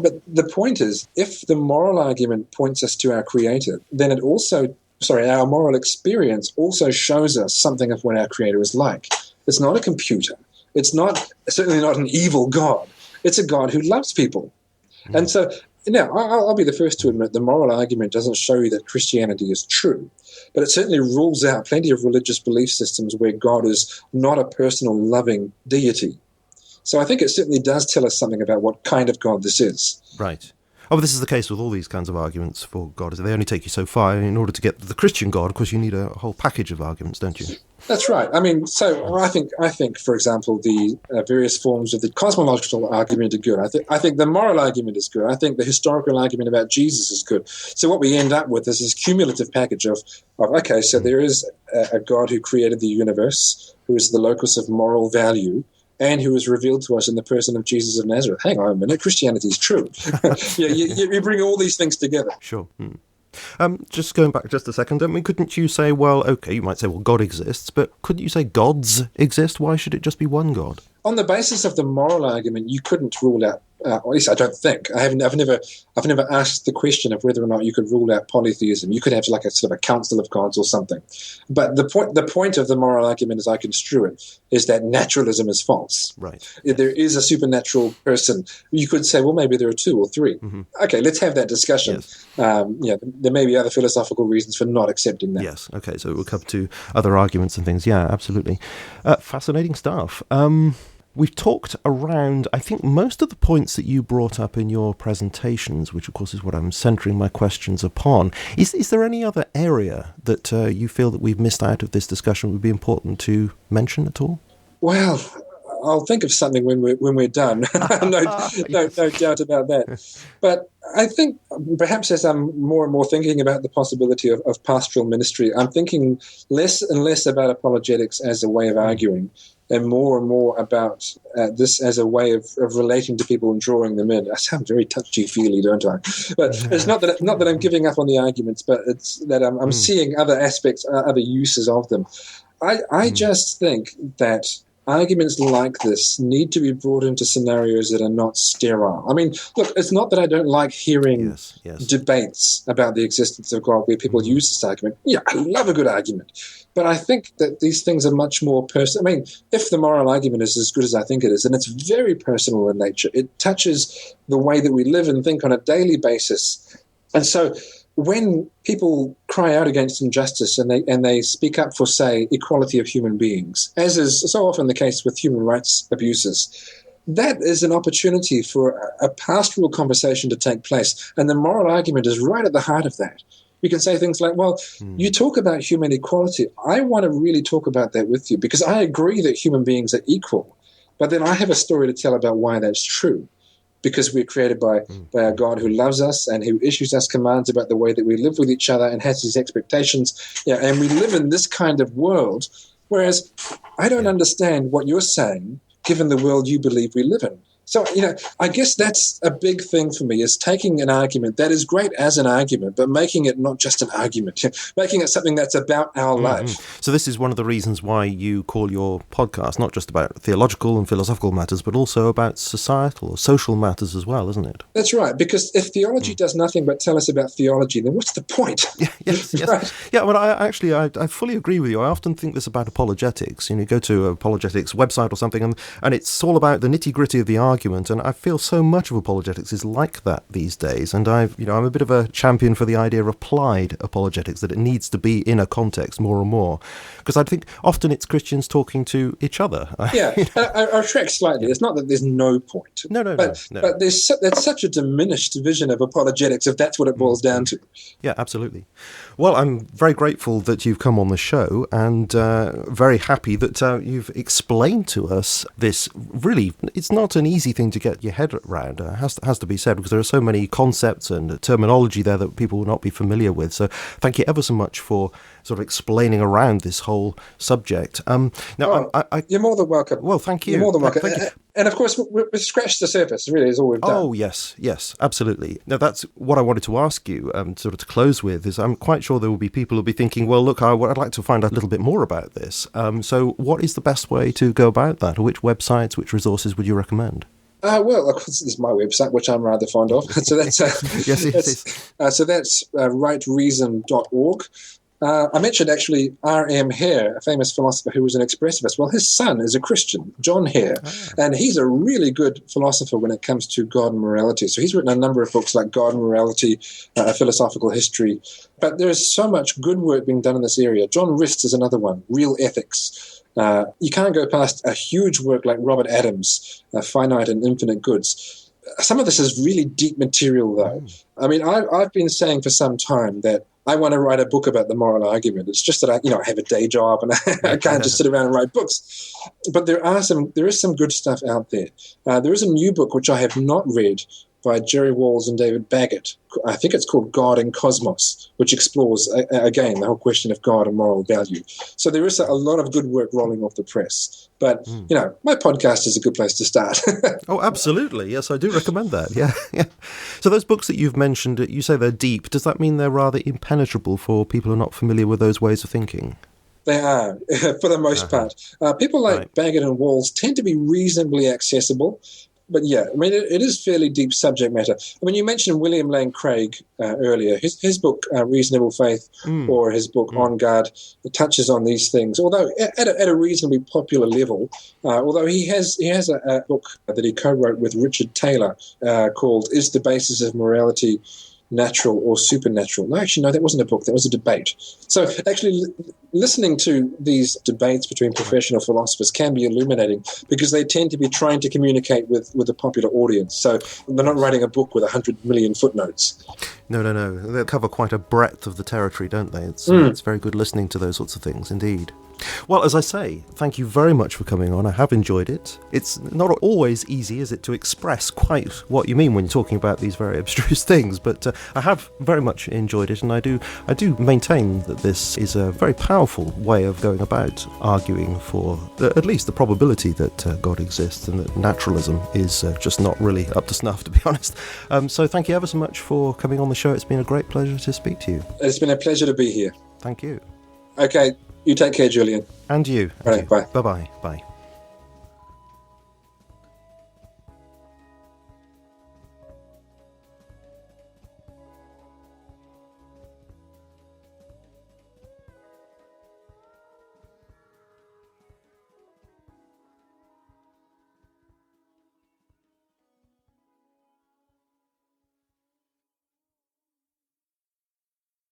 But the point is, if the moral argument points us to our Creator, then it also, our moral experience also shows us something of what our Creator is like. It's not a computer. It's certainly not an evil God. It's a God who loves people. And so, I'll be the first to admit the moral argument doesn't show you that Christianity is true, but it certainly rules out plenty of religious belief systems where God is not a personal, loving deity. So I think it certainly does tell us something about what kind of God this is. Right. Oh, but this is the case with all these kinds of arguments for God. They only take you so far. In order to get the Christian God, of course, you need a whole package of arguments, don't you? That's right. I mean, so I think, for example, the various forms of the cosmological argument are good. I think the moral argument is good. I think the historical argument about Jesus is good. So what we end up with is this cumulative package of okay, so there is a God who created the universe, who is the locus of moral value, and who was revealed to us in the person of Jesus of Nazareth. Hang on a minute, Christianity is true. You bring all these things together. Sure. Just going back just a second, couldn't you say, well, okay, you might say, well, God exists, but couldn't you say gods exist? Why should it just be one God? On the basis of the moral argument, you couldn't rule out, at least I don't think. I've never asked the question of whether or not you could rule out polytheism. You could have like a sort of a council of gods or something. But the point of the moral argument, as I construe it, is that naturalism is false. Right. If there is a supernatural person, you could say, well, maybe there are two or three. Mm-hmm. Okay, let's have that discussion. Yes. There may be other philosophical reasons for not accepting that. Yes. Okay, so we'll come to other arguments and things. Yeah, absolutely. Fascinating stuff. We've talked around, I think, most of the points that you brought up in your presentations, which, of course, is what I'm centering my questions upon. Is there any other area that you feel that we've missed out of this discussion would be important to mention at all? Well, I'll think of something when we're done. No doubt about that. But I think perhaps as I'm more and more thinking about the possibility of pastoral ministry, I'm thinking less and less about apologetics as a way of arguing, and more about this as a way of relating to people and drawing them in. I sound very touchy-feely, don't I? But it's not that I'm giving up on the arguments, but it's that I'm seeing other aspects, other uses of them. I just think that arguments like this need to be brought into scenarios that are not sterile. I mean, look, it's not that I don't like hearing debates about the existence of God where people use this argument. Yeah, I love a good argument. But I think that these things are much more personal. I mean, if the moral argument is as good as I think it is, and it's very personal in nature, it touches the way that we live and think on a daily basis. And so when people cry out against injustice and they speak up for, say, equality of human beings, as is so often the case with human rights abuses, that is an opportunity for a pastoral conversation to take place. And the moral argument is right at the heart of that. You can say things like, well, you talk about human equality. I want to really talk about that with you because I agree that human beings are equal. But then I have a story to tell about why that's true. Because we're created by a God who loves us and who issues us commands about the way that we live with each other and has these expectations. Yeah, and we live in this kind of world, whereas I don't understand what you're saying, given the world you believe we live in. So, I guess that's a big thing for me, is taking an argument that is great as an argument, but making it not just an argument, making it something that's about our life. So this is one of the reasons why you call your podcast not just about theological and philosophical matters, but also about societal or social matters as well, isn't it? That's right, because if theology does nothing but tell us about theology, then what's the point? Yes. Right? Yeah, well, I fully agree with you. I often think this about apologetics. You go to an apologetics website or something, and it's all about the nitty-gritty of the argument, and I feel so much of apologetics is like that these days, and I'm a bit of a champion for the idea of applied apologetics, that it needs to be in a context more and more, because I think often it's Christians talking to each other. Yeah, I retract slightly. It's not that there's no point. No. But there's such a diminished vision of apologetics, if that's what it boils down to. Yeah, absolutely. Well, I'm very grateful that you've come on the show, and very happy that you've explained to us this. Really, it's not an easy thing to get your head around. Has to be said, because there are so many concepts and terminology there that people will not be familiar with. So thank you ever so much for sort of explaining around this whole subject. You're more than welcome. Well, thank you. You're more than welcome. Thank you. And of course, we've scratched the surface, really, is all we've done. Oh, yes, absolutely. Now, that's what I wanted to ask you, sort of to close with, is I'm quite sure there will be people who will be thinking, well, look, I'd like to find out a little bit more about this. So what is the best way to go about that? Or which websites, which resources would you recommend? Well, of course, this is my website, which I'm rather fond of. So that's rightreason.org. I mentioned, actually, R.M. Hare, a famous philosopher who was an expressivist. Well, his son is a Christian, John Hare, and he's a really good philosopher when it comes to God and morality. So he's written a number of books like God and Morality, A Philosophical History. But there is so much good work being done in this area. John Rist is another one, Real Ethics. You can't go past a huge work like Robert Adams, Finite and Infinite Goods. Some of this is really deep material, though. I mean, I've been saying for some time that I want to write a book about the moral argument. It's just that I have a day job and I can't just sit around and write books. But there is some good stuff out there. There is a new book which I have not read by Jerry Walls and David Baggett. I think it's called God and Cosmos, which explores, again, the whole question of God and moral value. So there is a lot of good work rolling off the press. But, my podcast is a good place to start. Oh, absolutely. Yes, I do recommend that. Yeah. So those books that you've mentioned, you say they're deep. Does that mean they're rather impenetrable for people who are not familiar with those ways of thinking? They are, for the most part. People like Baggett and Walls tend to be reasonably accessible. But yeah, I mean, it is fairly deep subject matter. I mean, you mentioned William Lane Craig earlier. His book, Reasonable Faith, or his book, On Guard, touches on these things, although at a reasonably popular level. Although he has a book that he co-wrote with Richard Taylor called Is the Basis of Morality Natural or Supernatural? No, actually, no, that wasn't a book. That was a debate. So actually, listening to these debates between professional philosophers can be illuminating, because they tend to be trying to communicate with a popular audience. So they're not writing a book with 100 million footnotes. No. They cover quite a breadth of the territory, don't they? It's very good listening to those sorts of things, indeed. Well, as I say, thank you very much for coming on. I have enjoyed it. It's not always easy, is it, to express quite what you mean when you're talking about these very abstruse things, but I have very much enjoyed it, and I do maintain that this is a very powerful way of going about arguing for at least the probability that God exists, and that naturalism is just not really up to snuff, to be honest. So thank you ever so much for coming on the show. It's been a great pleasure to speak to you. It's been a pleasure to be here. Thank you. Okay. You take care, Julian. And you. Right, bye. Bye-bye. Bye.